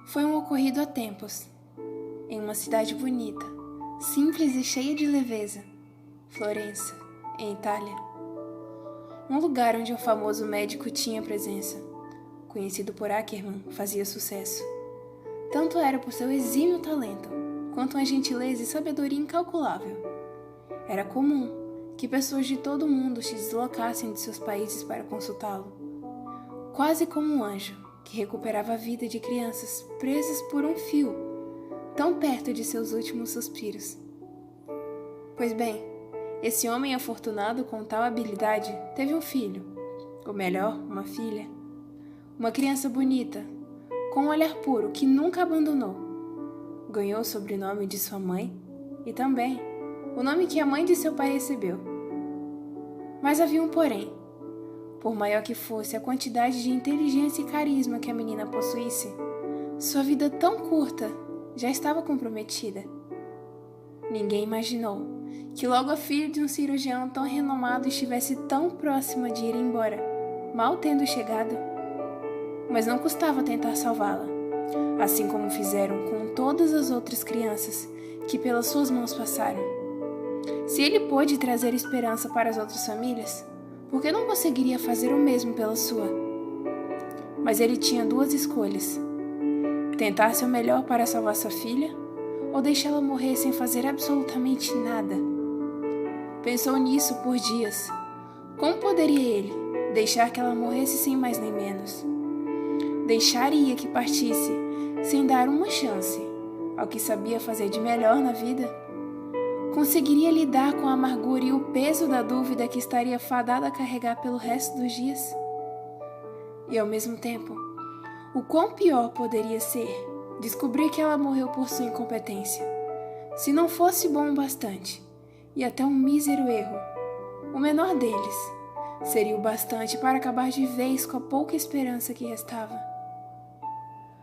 Foi um ocorrido há tempos, em uma cidade bonita, simples e cheia de leveza, Florença, em Itália. Um lugar onde um famoso médico tinha presença, conhecido por Ackermann, fazia sucesso. Tanto era por seu exímio talento, quanto uma gentileza e sabedoria incalculável. Era comum que pessoas de todo o mundo se deslocassem de seus países para consultá-lo, quase como um anjo que recuperava a vida de crianças presas por um fio, tão perto de seus últimos suspiros. Pois bem, esse homem afortunado com tal habilidade teve um filho, ou melhor, uma filha, uma criança bonita, com um olhar puro que nunca abandonou. Ganhou o sobrenome de sua mãe e também o nome que a mãe de seu pai recebeu. Mas havia um porém. Por maior que fosse a quantidade de inteligência e carisma que a menina possuísse, sua vida tão curta já estava comprometida. Ninguém imaginou que logo a filha de um cirurgião tão renomado estivesse tão próxima de ir embora, mal tendo chegado. Mas não custava tentar salvá-la, assim como fizeram com todas as outras crianças que pelas suas mãos passaram. Se ele pôde trazer esperança para as outras famílias, por que não conseguiria fazer o mesmo pela sua? Mas ele tinha duas escolhas: tentar seu melhor para salvar sua filha, ou deixá-la morrer sem fazer absolutamente nada. Pensou nisso por dias. Como poderia ele deixar que ela morresse sem mais nem menos? Deixaria que partisse sem dar uma chance ao que sabia fazer de melhor na vida? Conseguiria lidar com a amargura e o peso da dúvida que estaria fadada a carregar pelo resto dos dias? E ao mesmo tempo, o quão pior poderia ser descobrir que ela morreu por sua incompetência? Se não fosse bom o bastante, e até um mísero erro, o menor deles, seria o bastante para acabar de vez com a pouca esperança que restava.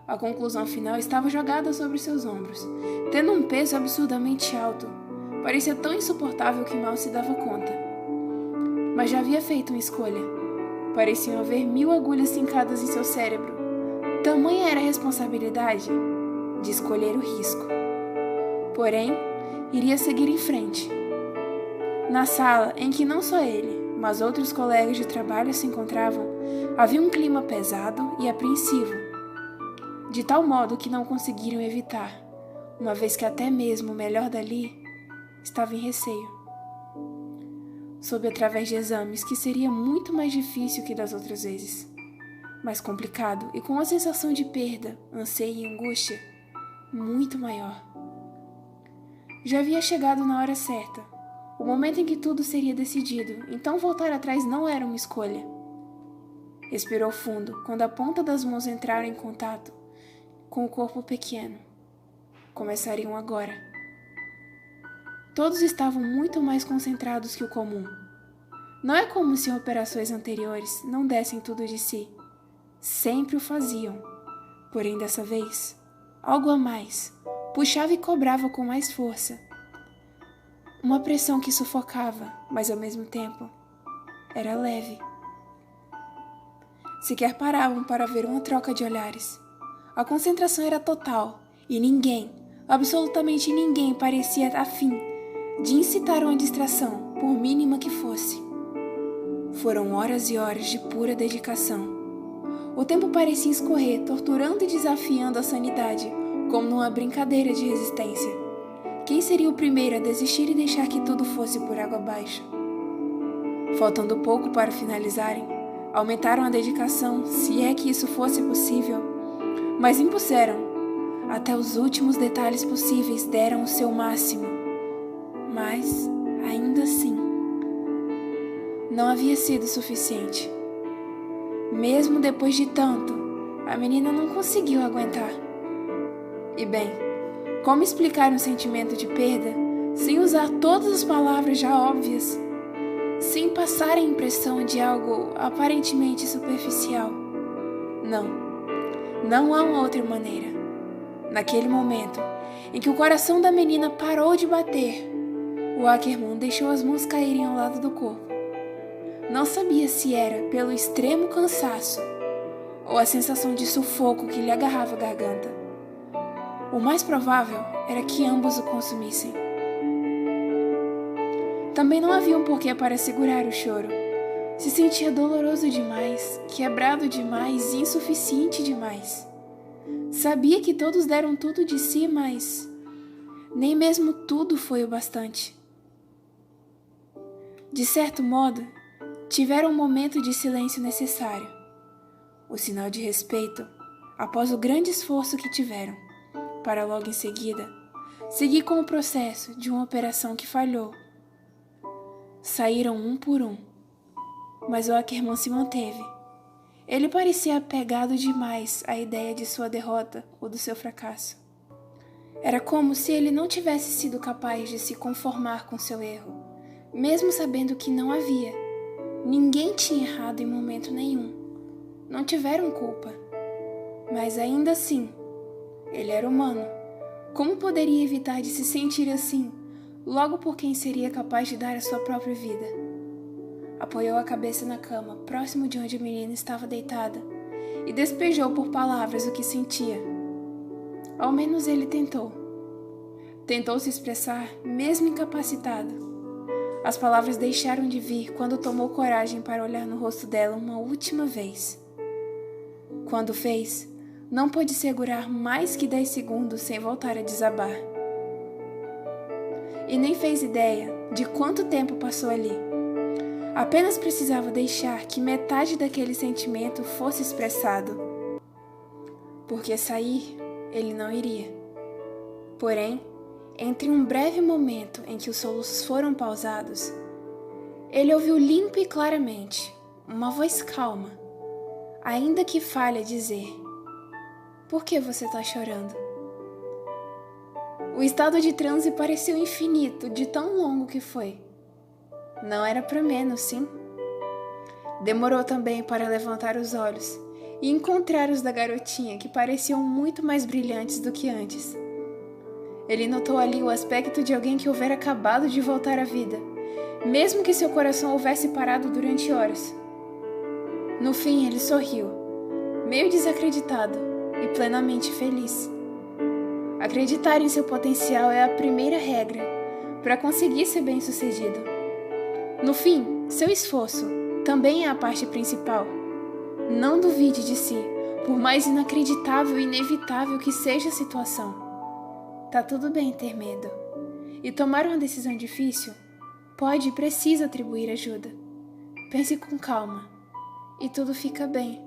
A conclusão final estava jogada sobre seus ombros, tendo um peso absurdamente alto. Parecia tão insuportável que mal se dava conta. Mas já havia feito uma escolha. Pareciam haver 1000 agulhas fincadas em seu cérebro. Tamanha era a responsabilidade de escolher o risco. Porém, iria seguir em frente. Na sala em que não só ele, mas outros colegas de trabalho se encontravam, havia um clima pesado e apreensivo, de tal modo que não conseguiram evitar, uma vez que até mesmo o melhor dali estava em receio. Soube através de exames que seria muito mais difícil que das outras vezes, mais complicado e com uma sensação de perda, anseio e angústia muito maior. Já havia chegado na hora certa, o momento em que tudo seria decidido, então voltar atrás não era uma escolha. Respirou fundo quando a ponta das mãos entraram em contato com o corpo pequeno. Começariam agora. Todos estavam muito mais concentrados que o comum. Não é como se em operações anteriores não dessem tudo de si. Sempre o faziam. Porém, dessa vez, algo a mais. Puxava e cobrava com mais força. Uma pressão que sufocava, mas ao mesmo tempo era leve. Sequer paravam para ver uma troca de olhares. A concentração era total e ninguém, absolutamente ninguém, parecia afim de incitar uma distração, por mínima que fosse. Foram horas e horas de pura dedicação. O tempo parecia escorrer, torturando e desafiando a sanidade, como numa brincadeira de resistência. Quem seria o primeiro a desistir e deixar que tudo fosse por água abaixo? Faltando pouco para finalizarem, aumentaram a dedicação, se é que isso fosse possível, mas impuseram. Até os últimos detalhes possíveis deram o seu máximo. Mas, ainda assim, não havia sido suficiente. Mesmo depois de tanto, a menina não conseguiu aguentar. E bem, como explicar um sentimento de perda sem usar todas as palavras já óbvias, sem passar a impressão de algo aparentemente superficial? Não há uma outra maneira. Naquele momento em que o coração da menina parou de bater, o Ackermann deixou as mãos caírem ao lado do corpo. Não sabia se era pelo extremo cansaço ou a sensação de sufoco que lhe agarrava a garganta. O mais provável era que ambos o consumissem. Também não havia um porquê para segurar o choro. Se sentia doloroso demais, quebrado demais e insuficiente demais. Sabia que todos deram tudo de si, mas nem mesmo tudo foi o bastante. De certo modo, tiveram um momento de silêncio necessário, o sinal de respeito após o grande esforço que tiveram, para logo em seguida seguir com o processo de uma operação que falhou. Saíram um por um, mas o Ackerman se manteve. Ele parecia apegado demais à ideia de sua derrota ou do seu fracasso. Era como se ele não tivesse sido capaz de se conformar com seu erro, mesmo sabendo que não havia. Ninguém tinha errado em momento nenhum. Não tiveram culpa. Mas ainda assim, ele era humano. Como poderia evitar de se sentir assim, logo por quem seria capaz de dar a sua própria vida? Apoiou a cabeça na cama, próximo de onde a menina estava deitada, e despejou por palavras o que sentia. Ao menos ele tentou. Tentou se expressar, mesmo incapacitado. As palavras deixaram de vir quando tomou coragem para olhar no rosto dela uma última vez. Quando fez, não pôde segurar mais que 10 segundos sem voltar a desabar. E nem fez ideia de quanto tempo passou ali. Apenas precisava deixar que metade daquele sentimento fosse expressado. Porque sair, ele não iria. Porém, entre um breve momento em que os soluços foram pausados, ele ouviu limpo e claramente uma voz calma, ainda que falha, dizer: "Por que você está chorando?" O estado de transe pareceu infinito de tão longo que foi. Não era para menos, sim? Demorou também para levantar os olhos e encontrar os da garotinha, que pareciam muito mais brilhantes do que antes. Ele notou ali o aspecto de alguém que houvera acabado de voltar à vida, mesmo que seu coração houvesse parado durante horas. No fim, ele sorriu, meio desacreditado e plenamente feliz. Acreditar em seu potencial é a primeira regra para conseguir ser bem-sucedido. No fim, seu esforço também é a parte principal. Não duvide de si, por mais inacreditável e inevitável que seja a situação. Tá tudo bem ter medo. E tomar uma decisão difícil pode e precisa atribuir ajuda. Pense com calma e tudo fica bem.